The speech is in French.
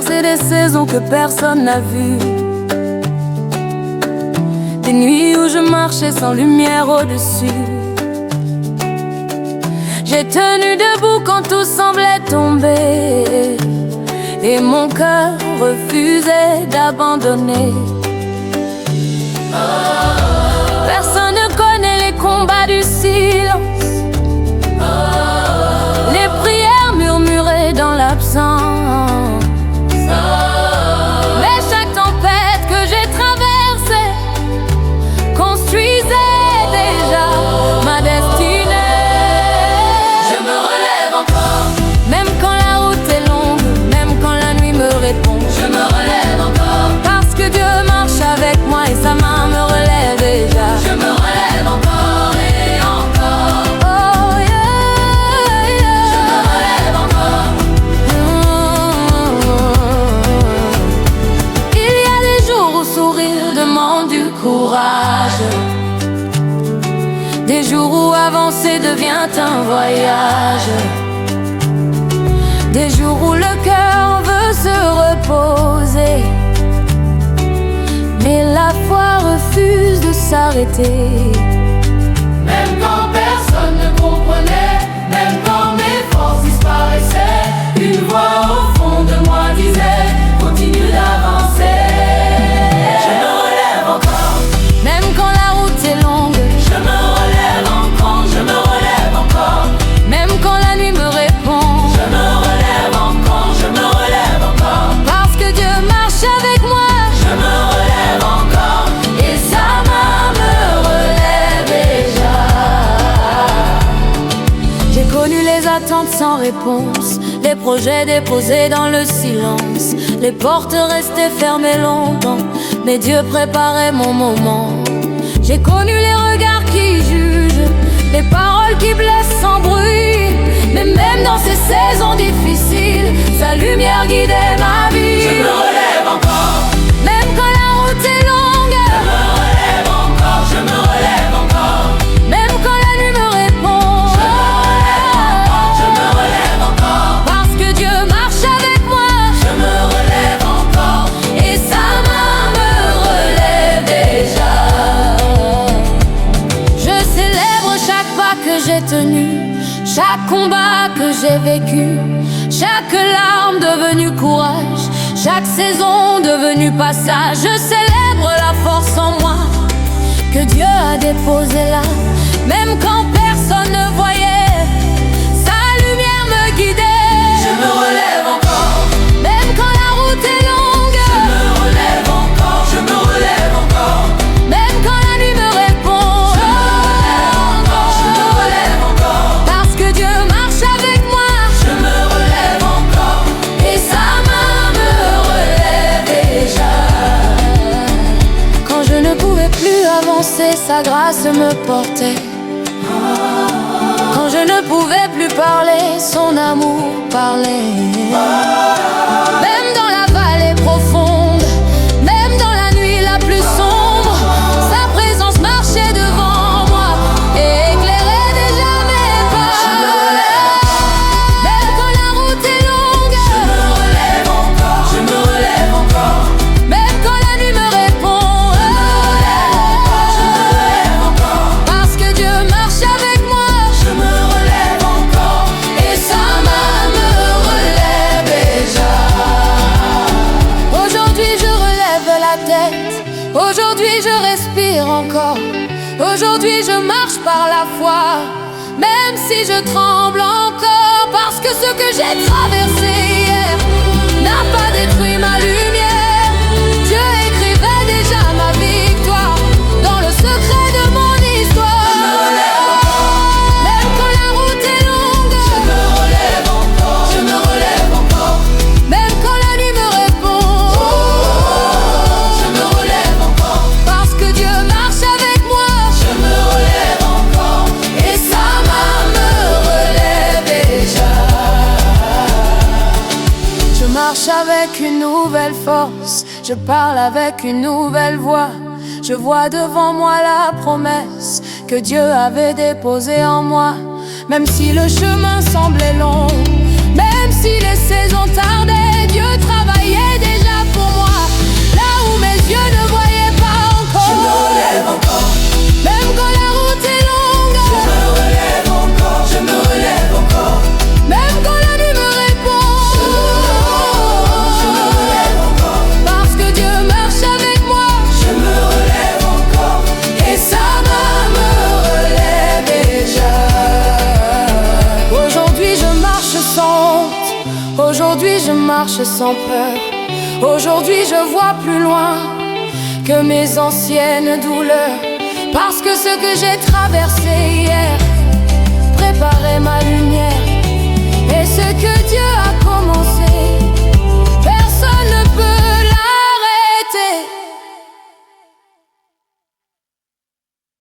traversé des saisons que personne n'a vues, des nuits où je marchais sans lumière au-dessus. J'ai tenu debout quand tout semblait tomber, et mon cœur refusait d'abandonner. Personne ne connaît les combats du silence, les prières murmurées dans l'absence. Mais chaque tempête que j'ai traversée construisait déjà ma destinée. Je me relève encore, même quand la route est longue, même quand la nuit me répond. Je me relève encore, parce que Dieu marche avec moi et sa main me relève déjà. Je me relève encore et encore. Oh yeah, yeah. Je me relève encore. Il y a des jours où sourire demande du courage, des jours où avancer devient un voyage, des jours où le cœur veut se reposer, mais la foi refuse de s'arrêter. Même quand personne ne comprenait, même quand mes forces disparaissaient, une voix au fond de moi disait: continue d'avancer. Je me relève encore, Même quand la route est longue, je me relève encore, je me relève encore. même quand la nuit me répond, Je me relève encore, je me relève encore. parce que Dieu marche avec moi. Je me relève encore, et sa main me relève déjà. J'ai connu les attentes sans réponse, les projets déposés dans le silence, les portes restées fermées longtemps, mais Dieu préparait mon moment. J'ai connu les regards qui jugent, les paroles qui blessent sans bruit, mais même dans ces saisons difficiles, sa lumière guidait ma vie. Je me relève encore, Même quand la route est longue, je me relève encore, je me relève encore. même quand la nuit me répond, Je me relève encore, parce que Dieu marche avec moi. je me relève encore, et sa main me relève déjà. Je célèbre chaque pas que j'ai tenu, chaque combat que j'ai vécu, chaque larme devenue courage, chaque saison devenue passage. Je célèbre la force en moi que Dieu a déposée là, même quand personne ne voyait, sa lumière me guidait. Je me relève encore, Même quand la route est longue, je me relève encore, je me relève encore. même quand la nuit me répond, Je me relève encore, parce que Dieu marche avec moi. je me relève encore, et sa main me relève déjà. Quand je ne pouvais plus avancer, sa grâce me portait. Quand je ne pouvais plus parler, son amour parlait. Même dans la vallée profonde, même dans la nuit la plus sombre, sa présence marchait devant moi et éclairait déjà mes pas. Même quand la route est longue, Je me relève encore, je me relève encore. même quand la nuit me répond, Je me relève encore, parce que Dieu marche avec moi. je me relève encore, et sa main me relève déjà. Aujourd'hui je relève la tête, aujourd'hui je respire encore, aujourd'hui je marche par la foi, même si je tremble encore, parce que ce que j'ai traversé hier n'a pas détruit ma lumière. Dieu écrivait déjà ma victoire dans le secret de mon histoire. Même quand la route est longue, Je me relève encore, je me relève encore. même quand la nuit me répond, Je me relève encore, parce que Dieu marche avec moi. je me relève encore, et sa main me relève déjà. Je marche avec une nouvelle force, je parle avec une nouvelle voix. Je vois devant moi la promesse que Dieu avait déposée en moi. Même si le chemin semblait long, même si les saisons tardaient, Dieu travaillait déjà pour moi, là où mes yeux ne voyaient pas encore. Je me relève encore. Même quand la route est longue, Je me relève encore. Je me relève encore. même quand la nuit me répond, Je me relève encore. parce que Dieu marche avec moi. Je me relève encore. Et sa main me relève déjà. Aujourd'hui je marche sans honte, aujourd'hui je marche sans peur. Aujourd'hui je vois plus loin que mes anciennes douleurs. Parce que ce que j'ai traversé hier préparait ma lumière. Et ce que Dieu